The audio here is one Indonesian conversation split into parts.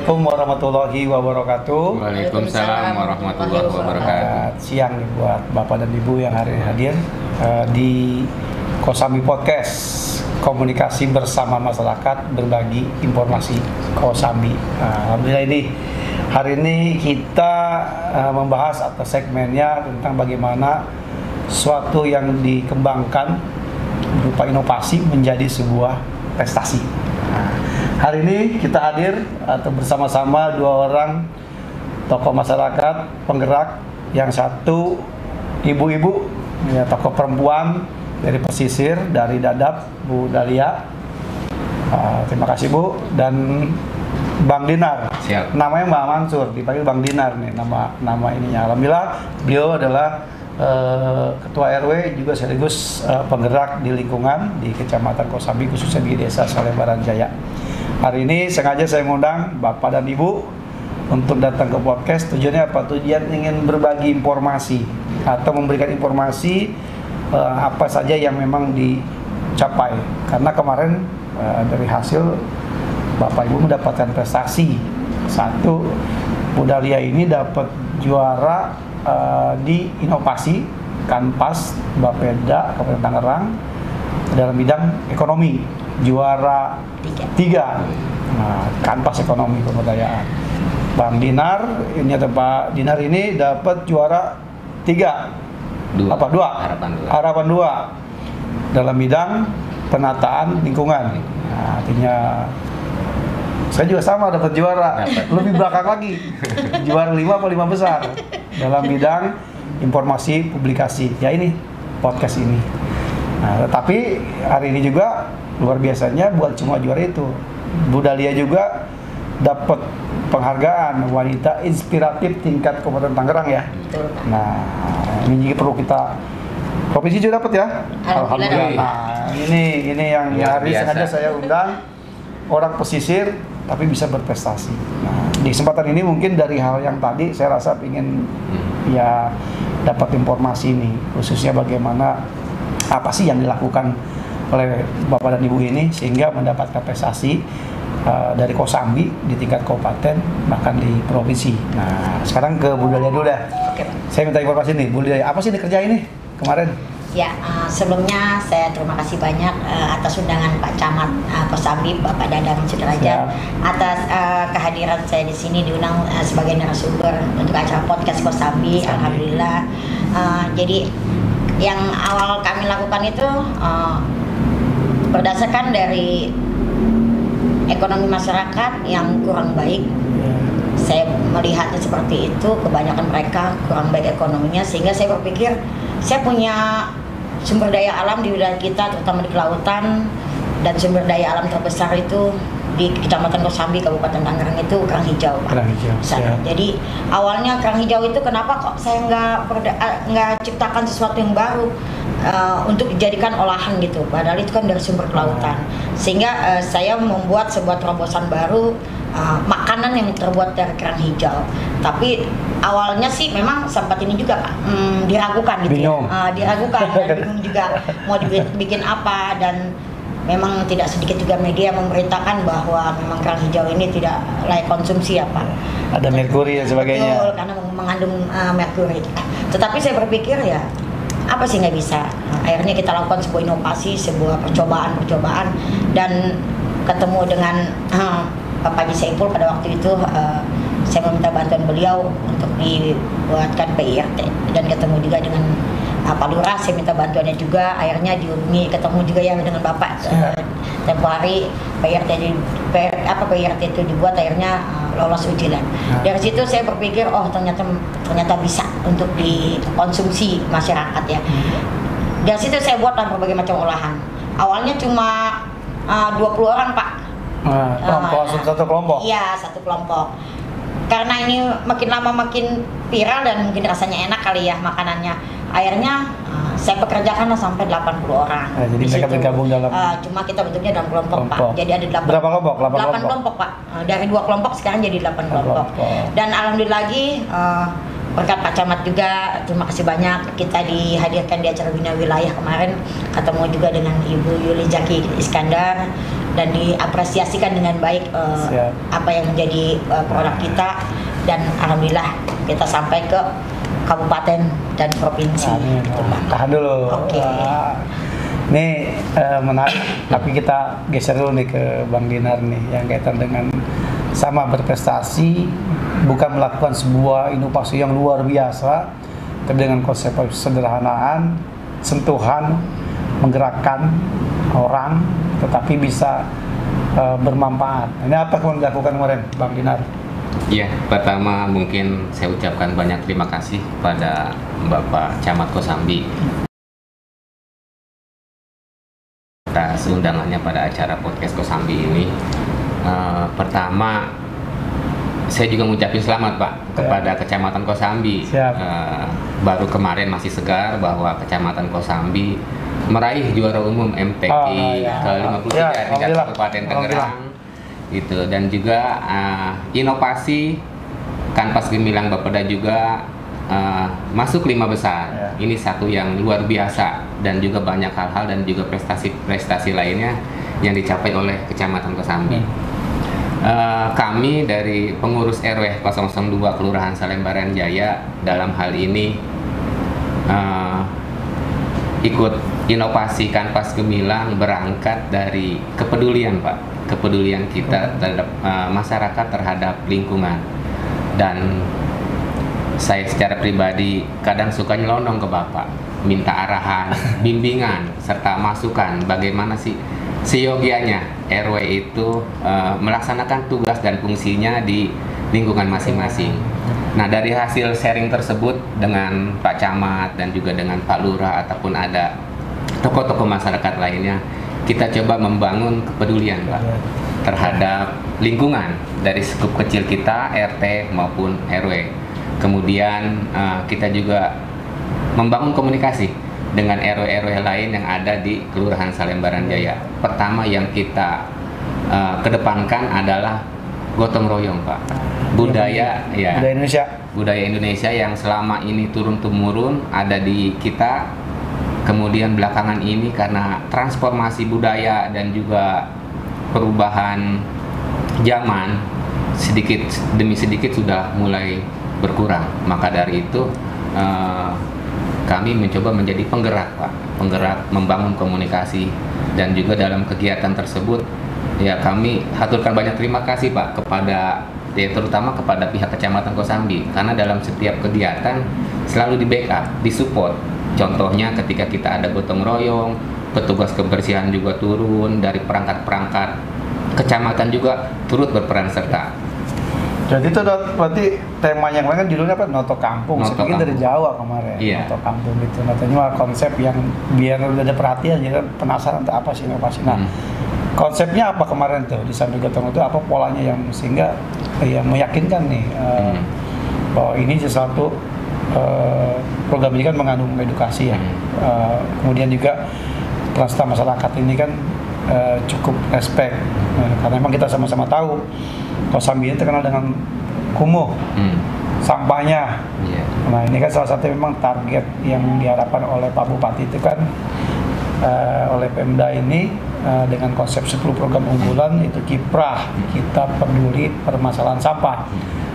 Assalamualaikum warahmatullahi wabarakatuh. Waalaikumsalam warahmatullahi wabarakatuh. Siang nih buat Bapak dan Ibu yang hari ini hadir di Kosambi Podcast, komunikasi bersama masyarakat, berbagi informasi Kosambi. Alhamdulillah hari ini kita membahas atau segmennya tentang bagaimana suatu yang dikembangkan berupa inovasi menjadi sebuah prestasi. Hari ini kita hadir atau bersama-sama dua orang tokoh masyarakat penggerak. Yang satu ibu-ibu, ya, tokoh perempuan dari pesisir, dari Dadap, Bu Dahlia. Terima kasih Bu. Dan Bang Dinar. Siap. Namanya Mbak Mansur, dipanggil Bang Dinar nih nama ininya. Alhamdulillah beliau adalah Ketua RW juga sekaligus penggerak di lingkungan di Kecamatan Kosambi, khususnya di Desa Salebaran Jaya. Hari ini sengaja saya mengundang Bapak dan Ibu untuk datang ke podcast. Tujuannya apa? Tujuan ingin berbagi informasi atau memberikan informasi apa saja yang memang dicapai. Karena kemarin dari hasil Bapak Ibu mendapatkan prestasi. Satu, Bu Dahlia ini dapat juara di inovasi Kanpas Bapeda Kabupaten Tangerang dalam bidang ekonomi, juara 3. Kanpas ekonomi pemberdayaan. Bang Dinar ini atau Pak Dinar ini dapat juara 3. 2. Harapan 2 dalam bidang penataan lingkungan. Artinya saya juga sama dapat juara, lebih belakang lagi, juara 5 atau 5 besar dalam bidang informasi publikasi. Ya ini podcast ini. Tetapi hari ini juga luar biasanya buat semua juara itu, Bu Dahlia juga dapat penghargaan wanita inspiratif tingkat Kabupaten Tangerang ya. Nah ini perlu kita, provinsi juga dapat ya. Alhamdulillah. Nah ini yang hari sengaja saya undang orang pesisir tapi bisa berprestasi. Nah, di kesempatan ini mungkin dari hal yang tadi saya rasa ingin ya dapat informasi ini, khususnya bagaimana apa sih yang dilakukan oleh Bapak dan Ibu ini sehingga mendapatkan prestasi dari Kosambi di tingkat kabupaten bahkan di provinsi. Nah, sekarang ke Bu Dahlia dulu dah. Oke. Saya minta informasi nih, Bu Dahlia, apa sih dikerjain nih kemarin? Ya, sebelumnya saya terima kasih banyak atas undangan Pak Camat Kosambi, Bapak Dadang Sudrajat, atas kehadiran saya di sini diundang sebagai narasumber untuk acara podcast Kosambi. Alhamdulillah. Jadi yang awal kami lakukan itu berdasarkan dari ekonomi masyarakat yang kurang baik. Saya melihatnya seperti itu, kebanyakan mereka kurang baik ekonominya, sehingga saya berpikir saya punya sumber daya alam di wilayah kita, terutama di kelautan, dan sumber daya alam terbesar itu di Kecamatan Kosambi, Kabupaten Tangerang itu kerang hijau, Pak. Kerang hijau. Jadi awalnya kerang hijau itu kenapa kok saya nggak ciptakan sesuatu yang baru untuk dijadikan olahan gitu, padahal itu kan dari sumber kelautan. Sehingga saya membuat sebuah terobosan baru, makanan yang terbuat dari kerang hijau. Tapi awalnya sih memang sempat ini juga Pak, diragukan gitu. Bingung. Diragukan dan bingung juga mau dibikin apa, dan memang tidak sedikit juga media memberitakan bahwa memang kerang hijau ini tidak layak konsumsi ya Pak. Ada merkuri dan sebagainya. Betul, karena mengandung merkuri. Tetapi saya berpikir ya apa sih nggak bisa. Akhirnya kita lakukan sebuah inovasi, sebuah percobaan, dan ketemu dengan Pak Haji Saiful pada waktu itu. Saya meminta bantuan beliau untuk dibuatkan PIRT, dan ketemu juga dengan Pak Lurah, saya minta bantuannya juga. Akhirnya dihubungi, ketemu juga ya dengan Bapak. Tempo hari PIRT itu dibuat, akhirnya lolos ujian. Dari situ saya berpikir, oh ternyata bisa untuk dikonsumsi masyarakat ya. Dari situ saya buatlah berbagai macam olahan. Awalnya cuma 20 orang Pak. Satu kelompok? Iya, satu kelompok. Karena ini makin lama makin viral dan mungkin rasanya enak kali ya makanannya. Akhirnya saya pekerjakan sampai 80 orang. Jadi mereka bergabung dalam. Cuma kita bentuknya dalam kelompok Pak. Jadi ada 8. Berapa kelompok? 8 kelompok Pak. Dari 2 kelompok sekarang jadi 8 kelompok. Dan alhamdulillah lagi berkat Pak Camat juga, terima kasih banyak, kita dihadirkan di acara Bina Wilayah kemarin, ketemu juga dengan Ibu Yuli Zaki Iskandar, dan diapresiasikan dengan baik apa yang menjadi produk kita, dan alhamdulillah kita sampai ke kabupaten dan provinsi. Gitu, Pak. Tahan dulu. Oke. Ini menarik, tapi kita geser dulu nih ke Bang Dinar nih yang kaitan dengan sama berprestasi, bukan melakukan sebuah inovasi yang luar biasa, tapi dengan konsep sederhanaan, sentuhan, menggerakkan orang, tetapi bisa bermanfaat. Ini apa yang dilakukan kemarin, Bang Dinar? Iya, pertama mungkin saya ucapkan banyak terima kasih pada Bapak Camat Kosambi atas undangannya pada acara podcast Kosambi ini. Pertama, saya juga mengucapkan selamat Pak kepada Kecamatan Kosambi. Baru kemarin masih segar bahwa Kecamatan Kosambi meraih juara umum MTQ ke-53 tingkat Kabupaten Tangerang. Itu, dan juga inovasi Kanvas Gemilang Bapeda juga masuk 5 besar. Ini satu yang luar biasa, dan juga banyak hal-hal dan juga prestasi lainnya yang dicapai oleh Kecamatan Kosambi. Kami dari pengurus RW 002 Kelurahan Salembaran Jaya dalam hal ini ikut inovasi Kanvas Gemilang berangkat dari kepedulian Pak, kepedulian kita terhadap masyarakat, terhadap lingkungan. Dan saya secara pribadi kadang suka nyelonong ke Bapak, minta arahan, bimbingan, serta masukan bagaimana sih seyogianya RW itu melaksanakan tugas dan fungsinya di lingkungan masing-masing. Nah, dari hasil sharing tersebut dengan Pak Camat dan juga dengan Pak Lurah ataupun ada tokoh-tokoh masyarakat lainnya, kita coba membangun kepedulian Pak terhadap lingkungan dari skup kecil kita, RT maupun RW. Kemudian kita juga membangun komunikasi dengan RW-RW lain yang ada di Kelurahan Salembaran Jaya. Pertama yang kita kedepankan adalah gotong royong Pak, budaya budaya Indonesia yang selama ini turun-temurun ada di kita. Kemudian belakangan ini karena transformasi budaya dan juga perubahan zaman, sedikit demi sedikit sudah mulai berkurang. Maka dari itu kami mencoba menjadi penggerak Pak, penggerak membangun komunikasi. Dan juga dalam kegiatan tersebut ya kami haturkan banyak terima kasih Pak kepada terutama kepada pihak Kecamatan Kosambi, karena dalam setiap kegiatan selalu di backup, disupport. Contohnya ketika kita ada gotong royong, petugas kebersihan juga turun, dari perangkat-perangkat kecamatan juga turut berperan serta. Jadi itu berarti tema yang lain kan judulnya apa? Noto Kampung. Saya pikir dari Jawa kemarin. Noto Kampung itu. Katanya konsep yang biar ada perhatian, ya penasaran untuk apa sih inovasi. Nah, konsepnya apa kemarin tuh di samping gotong itu, apa polanya yang sehingga yang meyakinkan nih bahwa ini sesuatu program ini kan mengandung edukasi ya. Kemudian juga peran masyarakat ini kan cukup respect karena memang kita sama-sama tahu Kosambi ini terkenal dengan kumuh sampahnya. Nah ini kan salah satu memang target yang diharapkan oleh Pak Bupati itu kan oleh Pemda ini dengan konsep 10 program unggulan itu kiprah kita peduli permasalahan sampah.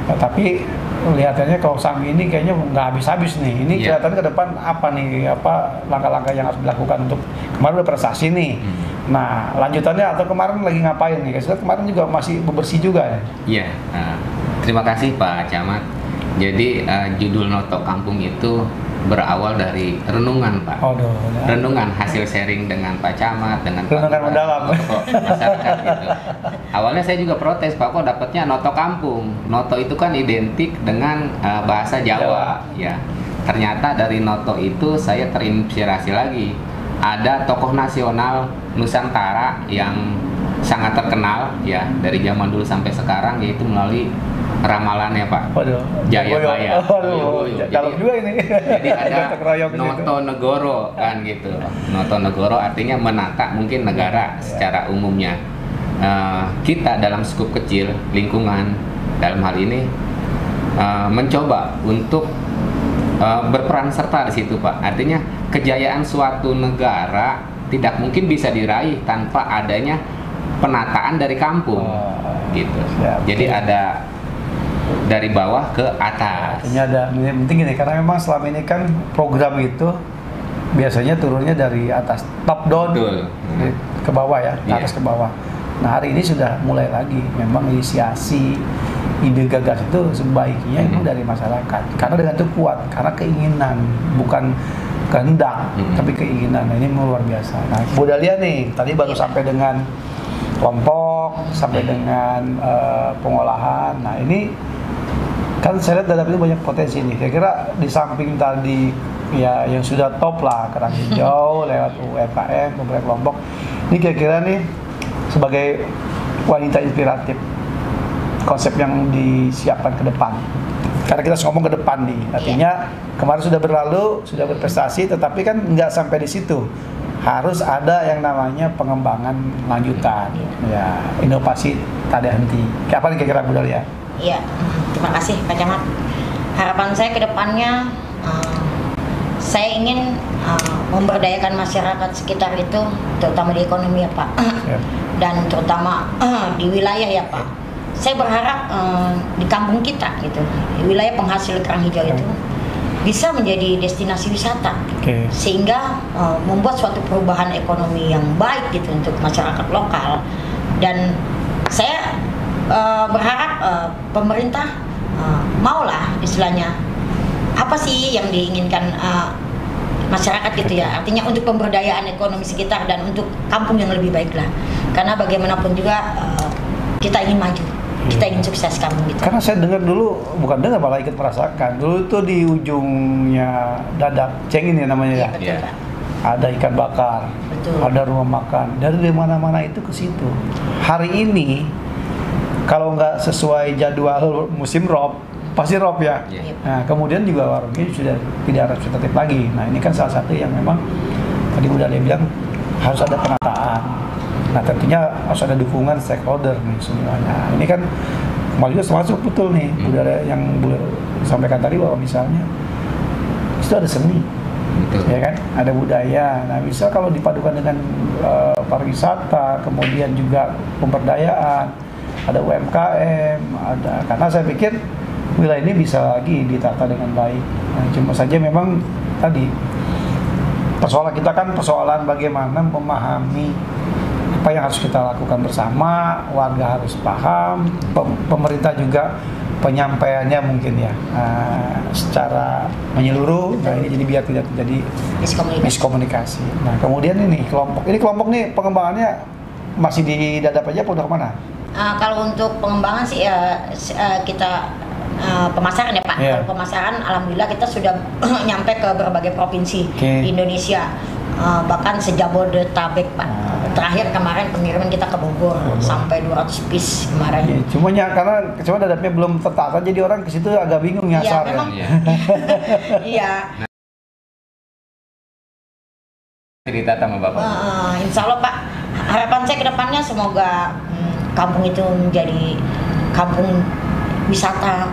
Tapi kelihatannya kalau Kosambi ini kayaknya nggak habis-habis nih. Ini kelihatannya ke depan apa nih, apa langkah-langkah yang harus dilakukan untuk kemarin udah prestasi nih. Nah lanjutannya atau kemarin lagi ngapain nih? Karena kemarin juga masih bebersih juga ya. Iya, terima kasih Pak Camat. Jadi judul Noto Kampung itu berawal dari renungan Pak. Renungan hasil sharing dengan Pak Camat, dengan renungan mendalam masyarakat gitu. Awalnya saya juga protes Pak, kok dapatnya Noto Kampung. Noto itu kan identik dengan bahasa Jawa ya. Ternyata dari Noto itu saya terinspirasi lagi. Ada tokoh nasional Nusantara yang sangat terkenal ya dari zaman dulu sampai sekarang, yaitu melalui ramalannya Pak. Jayabaya. Dalam juga ini. Jadi ada Noto Negoro kan gitu. Noto Negoro artinya menata mungkin negara secara umumnya. Kita dalam skup kecil lingkungan dalam hal ini mencoba untuk berperan serta di situ Pak. Artinya kejayaan suatu negara tidak mungkin bisa diraih tanpa adanya penataan dari kampung, gitu. Siap. Jadi ada dari bawah ke atas. Artinya ada, yang penting gini, karena memang selama ini kan program itu biasanya turunnya dari atas, top down. Betul. Ke bawah ya, ke Iya. atas ke bawah. Nah hari ini sudah mulai lagi, memang inisiasi, ide gagas itu sebaiknya itu dari masyarakat. Karena dengan itu kuat, karena keinginan, bukan kehendak, tapi keinginan. Nah, ini luar biasa. Nah, Bu Dahlia nih, tadi baru sampai dengan kelompok, sampai dengan pengolahan. Nah ini kan saya lihat dadap itu banyak potensi nih. Kira-kira di samping tadi ya yang sudah top lah, kerang hijau lewat UMKM, beberapa kelompok. Ini kira-kira nih sebagai wanita inspiratif, konsep yang disiapkan ke depan. Karena kita ngomong ke depan nih, artinya kemarin sudah berlalu, sudah berprestasi, tetapi kan nggak sampai di situ. Harus ada yang namanya pengembangan lanjutan, ya inovasi tak ada henti. Kayak apa nih kira-kira Bu Dahlia? Iya, terima kasih Pak Camat. Harapan saya ke depannya, saya ingin memberdayakan masyarakat sekitar itu, terutama di ekonomi ya Pak, dan terutama di wilayah ya Pak. Saya berharap di kampung kita gitu, di wilayah penghasil kerang hijau itu bisa menjadi destinasi wisata, sehingga membuat suatu perubahan ekonomi yang baik gitu untuk masyarakat lokal. Dan saya berharap pemerintah maulah istilahnya apa sih yang diinginkan masyarakat gitu ya, artinya untuk pemberdayaan ekonomi sekitar dan untuk kampung yang lebih baik lah, karena bagaimanapun juga kita ingin maju, kita ingin sukses kampung gitu. Karena saya dengar dulu, bukan dengar malah ikut merasakan, dulu tuh di ujungnya Dadap, Cengin ya namanya ya, Betul, Pak. ada ikan bakar, Betul. ada rumah makan, dari mana-mana itu ke situ. Hari ini kalau nggak sesuai jadwal musim rob, pasti rob ya. Iya. Nah, kemudian juga warungnya sudah tidak representatif lagi. Nah, ini kan salah satu yang memang tadi udah dia bilang harus ada penataan. Nah, tentunya harus ada dukungan stakeholder nih semuanya. Ini kan kemarin juga termasuk betul nih, udara yang Bu sampaikan tadi bahwa misalnya itu ada seni. Betul. Ya kan, ada budaya. Nah, misal kalau dipadukan dengan pariwisata, kemudian juga pemberdayaan, ada UMKM, ada, karena saya pikir wilayah ini bisa lagi ditata dengan baik. Nah, cuma saja memang tadi persoalan kita kan persoalan bagaimana memahami apa yang harus kita lakukan bersama, warga harus paham, pemerintah juga penyampaiannya mungkin ya secara menyeluruh. Nah, ini jadi biar tidak terjadi miskomunikasi. Nah, kemudian ini kelompok nih pengembangannya masih di Dadap aja apa udah kemana? Kalau untuk pengembangan sih kita pemasaran ya Pak. Yeah. Kalau pemasaran, alhamdulillah kita sudah nyampe ke berbagai provinsi di Indonesia, bahkan sejabodetabek Pak. Terakhir kemarin pengiriman kita ke Bogor sampai 200 piece kemarin. Ya, cuma Dadapnya belum tertata, jadi orang ke situ agak bingung nyasar. Iya, memang. Iya. Cerita sama Bapak. Insya Allah Pak, harapan saya ke depannya semoga kampung itu menjadi kampung wisata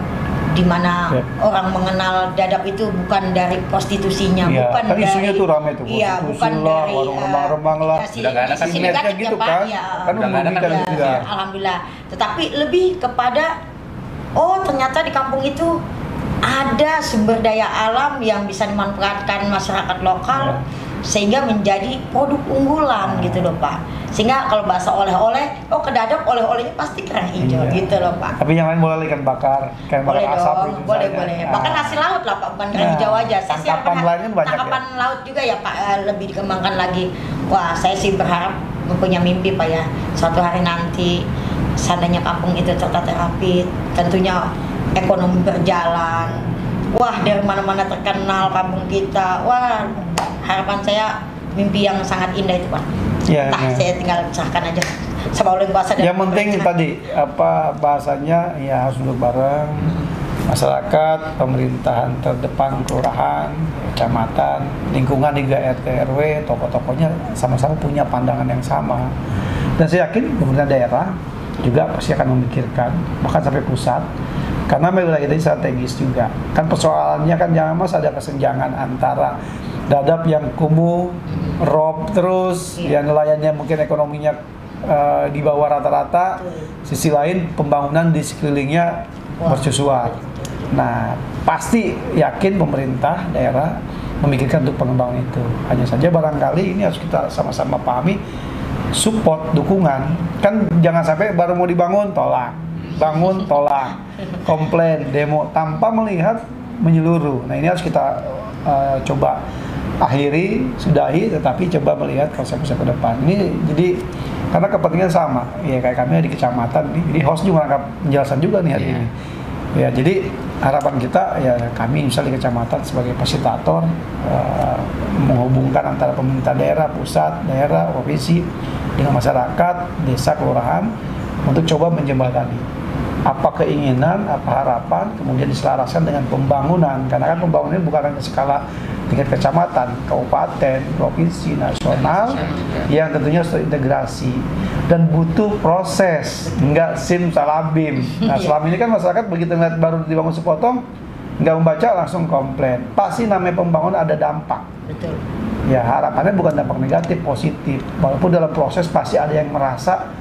di mana orang mengenal Dadap itu bukan dari prostitusinya, bukan kan isunya dari tuh ramai tuh, bukan lah, dari warung remang-remang lah, Udah nggak ada kan sisi netnya negatif gitu ya, Pak. kan, Ya, kan udah nggak ada kan juga. alhamdulillah. Tetapi lebih kepada ternyata di kampung itu ada sumber daya alam yang bisa dimanfaatkan masyarakat lokal sehingga menjadi produk unggulan gitu loh Pak. Sehingga kalau bahasa oleh-oleh, ke Dadap oleh-olehnya pasti kerang hijau gitu loh Pak. Tapi yang lain boleh ikan bakar Boleh asap dong, boleh. Bahkan hasil laut lah Pak, bukan kerang hijau aja. Saya sih tangkapan lainnya banyak tangkapan laut juga ya Pak, lebih dikembangkan lagi. Wah, saya sih berharap mempunyai mimpi Pak ya. Suatu hari nanti seandainya kampung itu tertata rapi, tentunya ekonomi berjalan. Wah, dari mana-mana terkenal kampung kita. Wah, harapan saya mimpi yang sangat indah itu Pak. Saya tinggal usahakan aja sama oleh kuasa. Yang penting tadi bahasanya ya harus duduk bareng masyarakat, pemerintahan terdepan, kelurahan, kecamatan, lingkungan juga RT RW, tokoh-tokohnya sama-sama punya pandangan yang sama. Dan saya yakin pemerintah daerah juga pasti akan memikirkan, bahkan sampai pusat. Karena wilayah kita strategis juga. Kan persoalannya kan jangan mas ada kesenjangan antara Dadap yang kumuh, rob terus, yang nelayannya mungkin ekonominya di bawah rata-rata, sisi lain pembangunan di sekelilingnya mercusuar. Nah, pasti yakin pemerintah daerah memikirkan untuk pengembangan itu. Hanya saja barangkali ini harus kita sama-sama pahami, support, dukungan. Kan jangan sampai baru mau dibangun tolak, bangun tolak, komplain, demo tanpa melihat menyeluruh. Nah, ini harus kita coba akhiri, sudahi, tetapi coba melihat konsep-konsep ke depan. Ini jadi karena kepentingan sama, ya kayak kami di kecamatan nih, jadi host juga menganggap penjelasan juga nih hari ini. Ya, jadi harapan kita ya kami misalnya di kecamatan sebagai fasilitator menghubungkan antara pemerintah daerah, pusat, daerah, provinsi dengan masyarakat, desa, kelurahan untuk coba menjembatani apa keinginan, apa harapan, kemudian diselaraskan dengan pembangunan. Karena kan pembangunan ini bukan hanya skala tingkat kecamatan, kabupaten, provinsi, nasional, yang tentunya harus terintegrasi dan butuh proses, enggak simsalabim. Nah, selama ini kan masyarakat begitu ngeliat baru dibangun sepotong, nggak membaca langsung komplain. Pasti namanya pembangunan ada dampak. Betul. Ya, harapannya bukan dampak negatif, positif. Walaupun dalam proses pasti ada yang merasa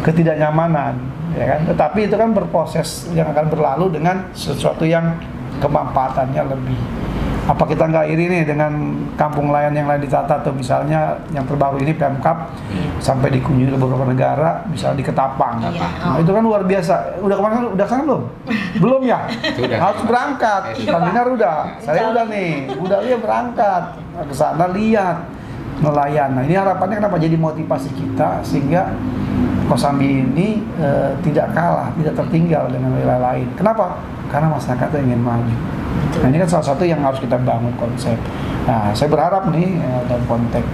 ketidaknyamanan, ya kan? Tetapi itu kan berproses yang akan berlalu dengan sesuatu yang kemanfaatannya lebih. Apa kita nggak iri nih dengan kampung nelayan yang lain ditata tuh, misalnya yang terbaru ini Pemkab sampai dikunjungi ke beberapa negara, misalnya di Ketapang. Nah, itu kan luar biasa. Udah kemana? Udah sana belum? Belum ya? Harus berangkat. Bang Dinar udah, saya udah nih, udah dia berangkat ke sana lihat nelayan. Nah, ini harapannya kenapa jadi motivasi kita sehingga Kosambi ini tidak kalah, tidak tertinggal dengan wilayah lain. Kenapa? Karena masyarakat ingin maju. Nah, ini kan salah satu yang harus kita bangun konsep. Nah, saya berharap nih dalam konteks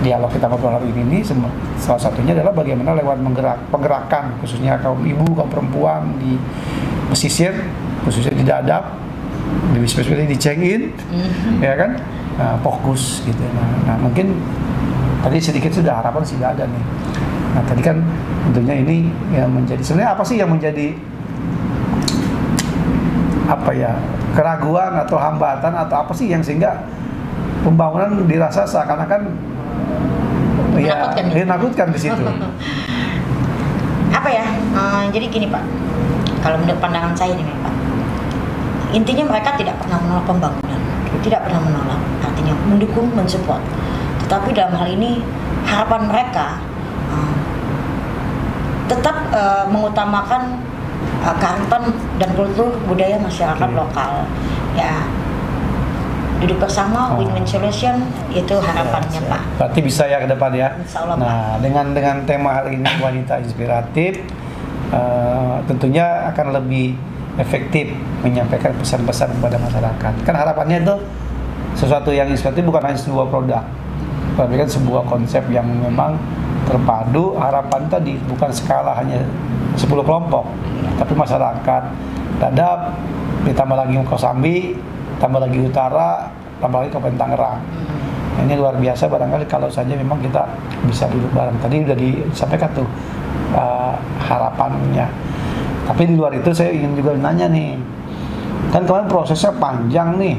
dialog kita ngobrol hari ini, salah satunya adalah bagaimana lewat penggerakan khususnya kaum ibu, kaum perempuan di pesisir, khususnya di Dadap, lebih spesifik di Cengin, ya kan, fokus gitu. Nah, mungkin tadi sedikit sudah harapan sudah ada nih. Nah, tadi kan tentunya ini yang menjadi sebenarnya apa sih yang menjadi apa ya, keraguan atau hambatan atau apa sih yang sehingga pembangunan dirasa seakan-akan ya menakutkan di situ. Apa ya? Jadi gini Pak, kalau menurut pandangan saya nih Pak, intinya mereka tidak pernah menolak pembangunan, tidak pernah menolak, artinya mendukung, mensupport. Tetapi dalam hal ini harapan mereka tetap mengutamakan kearifan dan kultur budaya masyarakat lokal. Ya, duduk bersama, win-win solution, itu harapannya Pak. Berarti bisa ya ke depan ya. Insya Allah, nah, Pak. dengan tema hari ini wanita inspiratif, tentunya akan lebih efektif menyampaikan pesan-pesan kepada masyarakat. Kan harapannya itu sesuatu yang inspiratif bukan hanya sebuah produk, tapi kan sebuah konsep yang memang terpadu. Harapan tadi bukan skala hanya 10 kelompok, tapi masyarakat Dadap, ditambah lagi Kosambi, tambah lagi utara, tambah lagi Kabupaten Tangerang. Nah, ini luar biasa barangkali kalau saja memang kita bisa duduk bareng. Tadi udah disampaikan tuh harapannya. Tapi di luar itu saya ingin juga nanya nih, kan kemarin prosesnya panjang nih,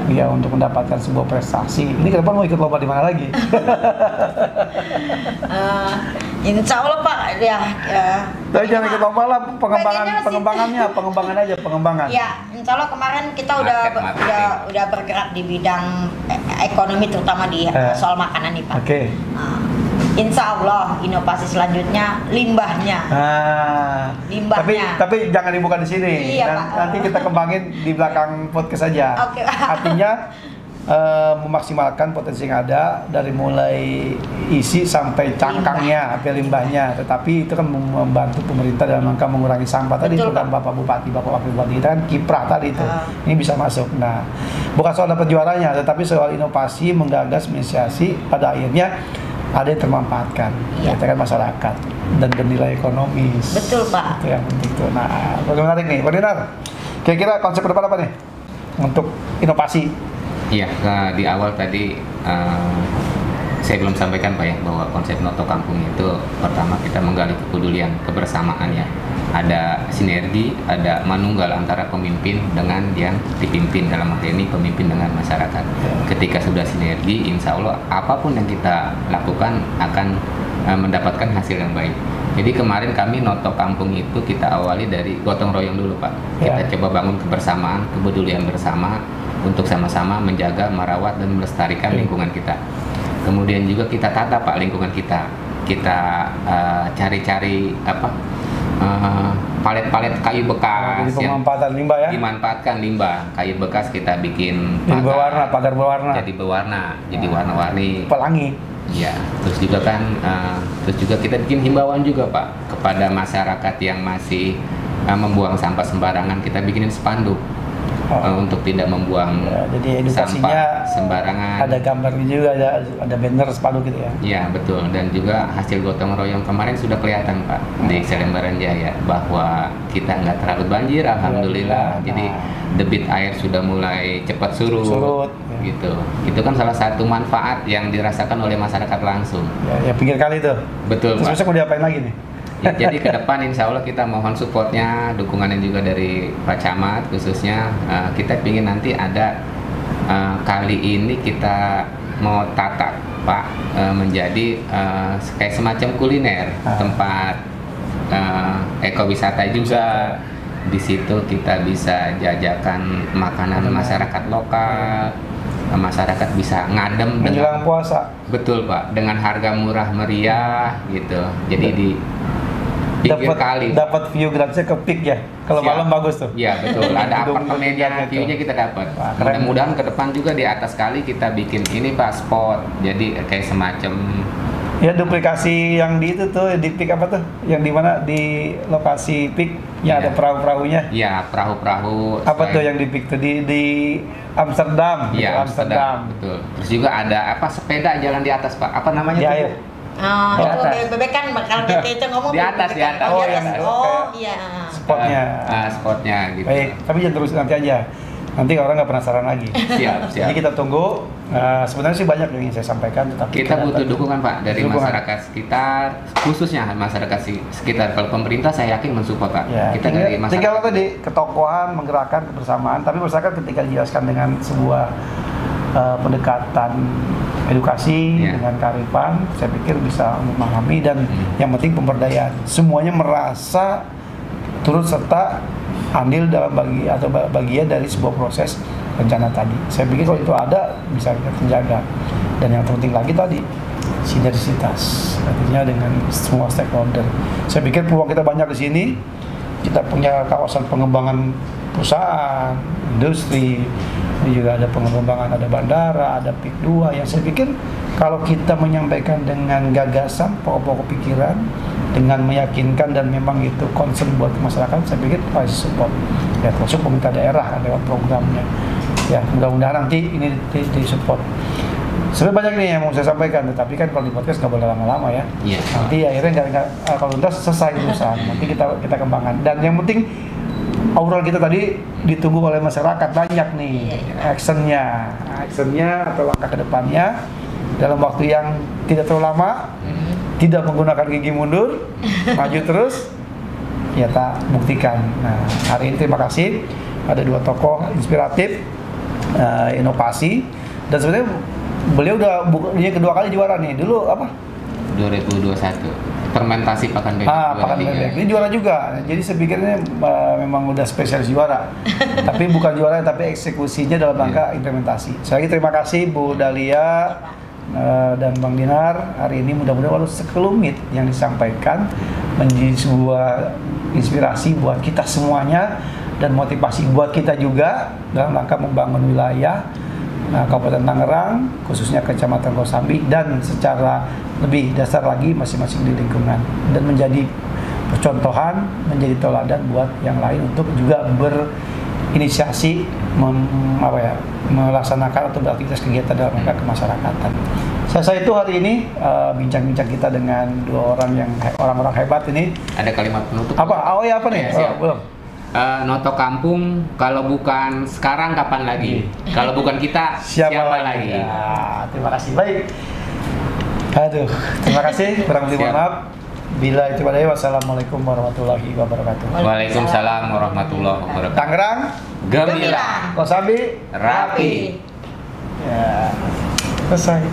ya untuk mendapatkan sebuah prestasi. Ini ke depan mau ikut lomba di mana lagi? Insya Allah Pak, ya. Tapi jangan ikut lomba lah, pengembangan aja. Ya, insya Allah kemarin kita udah bergerak di bidang ekonomi, terutama di soal makanan nih Pak. Oke. Insya Allah inovasi selanjutnya limbahnya. Tapi jangan dibuka di sini. Iya, Pak. Nanti kita kembangin di belakang podcast saja. Oke. Artinya memaksimalkan potensi yang ada dari mulai isi sampai cangkangnya, limbahnya. Tetapi itu kan membantu pemerintah dalam rangka mengurangi sampah tadi. Itu kan Bapak Bupati, Bapak Wakil Bupati kita kan kiprah tadi itu. Ini bisa masuk. Nah, bukan soal dapat juaranya, tetapi soal inovasi, menggagas, menginisiasi, pada akhirnya ada yang termanfaatkan, kita kan masyarakat dan bernilai ekonomis. Betul Pak. Itu yang penting tuh. Nah, menarik nih, Pak Dinar. Kira-kira konsep ke depan apa nih untuk inovasi? Iya, di awal tadi saya belum sampaikan Pak ya, bahwa konsep Noto Kampung itu pertama kita menggali kepedulian, kebersamaan ya. Ada sinergi, ada manunggal antara pemimpin dengan yang dipimpin, dalam hal ini pemimpin dengan masyarakat. Ketika sudah sinergi, insya Allah apapun yang kita lakukan akan mendapatkan hasil yang baik. Jadi kemarin kami Noto Kampung itu kita awali dari gotong royong dulu Pak. Kita coba bangun kebersamaan, kepedulian bersama untuk sama-sama menjaga, merawat dan melestarikan lingkungan kita. Kemudian juga kita tata Pak lingkungan kita. Kita cari-cari palet-palet kayu bekas Jadi pemanfaatan limbah ya. dimanfaatkan limbah kayu bekas kita bikin Jadi berwarna, pagar berwarna. jadi berwarna, jadi warna-warni. Pelangi. Ya, terus juga kan, terus juga kita bikin himbauan juga Pak kepada masyarakat yang masih membuang sampah sembarangan. Kita bikinin spanduk untuk tidak membuang Ya, jadi edukasinya sampah sembarangan. ada gambarnya juga, ada banner spanduk gitu ya. Ya betul, dan juga hasil gotong royong kemarin sudah kelihatan Pak di Selembaran Jaya bahwa kita nggak terlalu banjir, alhamdulillah. Nah. Jadi debit air sudah mulai cepat surut, gitu. Itu kan salah satu manfaat yang dirasakan oleh masyarakat langsung. Ya pinggir kali tuh. Betul Terus Pak. besok mau diapain lagi nih? Ya, jadi ke depan insya Allah kita mohon supportnya, dukungannya juga dari Pak Camat khususnya. Kita ingin nanti ada kali ini kita mau tata Pak menjadi kayak semacam kuliner, tempat ekowisata juga. Di situ kita bisa jajakan makanan masyarakat lokal, masyarakat bisa ngadem Menjelang puasa. betul Pak, dengan harga murah meriah gitu. Jadi di pinggir kali dapat view gratisnya ke peak ya. Kalau Siap. malam bagus tuh. Iya betul, ada Gedung-gedung apartemennya, gitu. view-nya kita dapat. Wah, keren. Mudah-mudahan ke depan juga di atas kali kita bikin ini Pak spot. Jadi kayak semacam Ya duplikasi yang di itu tuh, di peak apa tuh? Yang di mana di lokasi peak yang ada perahu-perahunya. ya perahu-perahu. Apa tuh yang di peak tuh di Amsterdam? Iya gitu, Amsterdam. Betul. Terus juga ada apa sepeda jalan di atas Pak. Apa namanya Di tuh? air. Oh, Di itu atas. bebek kan bakal kita ngomong Di atas, bebek di atas. kan. Oh, Oh, di atas. yang Oh, iya. Spotnya. Spotnya gitu. Baik, tapi jangan terus nanti aja. Nanti orang nggak penasaran lagi. Siap, siap. Jadi kita tunggu. Sebenarnya sih banyak yang ingin saya sampaikan, tetapi Kita kadang- butuh dukungan Pak dari Dukungan. masyarakat sekitar, khususnya masyarakat sekitar. Kalau pemerintah saya yakin mensupport Pak. Ya, Kita dari masyarakat. tinggal tadi ketokohan, menggerakkan kebersamaan, tapi masyarakat ketika dijelaskan dengan sebuah pendekatan edukasi Ya. dengan kearifan, saya pikir bisa memahami dan yang penting pemberdayaan. Semuanya merasa turut serta andil dalam bagian dari sebuah proses rencana tadi. Saya pikir kalau itu ada bisa kita terjaga. Dan yang terpenting lagi tadi sinergitas, artinya dengan semua stakeholder. Saya pikir peluang kita banyak di sini. Kita punya kawasan pengembangan perusahaan, industri, juga ada pengembangan, ada bandara, ada PIK 2 yang saya pikir kalau kita menyampaikan dengan gagasan, pokok-pokok pikiran, dengan meyakinkan dan memang itu concern buat masyarakat, saya pikir pasti support. Ya termasuk pemerintah daerah kan lewat programnya. Ya mudah-mudahan nanti ini disupport. Sebenarnya banyak nih yang mau saya sampaikan, tetapi kan kalau di podcast nggak boleh lama-lama ya. Iya. Nanti akhirnya nggak kalau udah selesai urusan, nanti kita kembangkan. Dan yang penting obrolan kita tadi ditunggu oleh masyarakat banyak nih actionnya atau langkah ke depannya dalam waktu yang tidak terlalu lama, tidak menggunakan gigi mundur, maju terus, ya tak buktikan. Nah hari ini terima kasih ada dua tokoh inspiratif, inovasi, dan sebenarnya beliau udah ini kedua kali juara nih. Dulu apa? 2021 fermentasi pakan bebek. Pakan bebek. Ini juara juga. Jadi saya pikirnya memang udah spesialis juara. Tapi bukan juara, tapi eksekusinya dalam rangka implementasi. Sekali lagi terima kasih Bu Dahlia dan Bang Dinar. Hari ini mudah-mudahan walau sekelumit yang disampaikan menjadi sebuah inspirasi buat kita semuanya dan motivasi buat kita juga dalam rangka membangun wilayah Kabupaten Tangerang, khususnya Kecamatan Kosambi, dan secara lebih dasar lagi masing-masing di lingkungan, dan menjadi percontohan, menjadi teladan buat yang lain untuk juga berinisiasi melaksanakan atau beraktivitas kegiatan dalam rangka kemasyarakatan. Saya itu hari ini bincang-bincang kita dengan dua orang yang orang-orang hebat ini. Ada kalimat penutup. Apa? Oh ya apa nih? Ya, siap. Belum. Noto Kampung, kalau bukan sekarang kapan lagi? Kalau bukan kita, siapa lagi? Ya, terima kasih. Baik. Aduh, terima kasih. Kurang lebih mohon maaf. Bila itu pada wassalamualaikum warahmatullahi wabarakatuh. Waalaikumsalam warahmatullahi wabarakatuh. Tangerang, Gemilang, Kosambi, rapi. ya, selesai.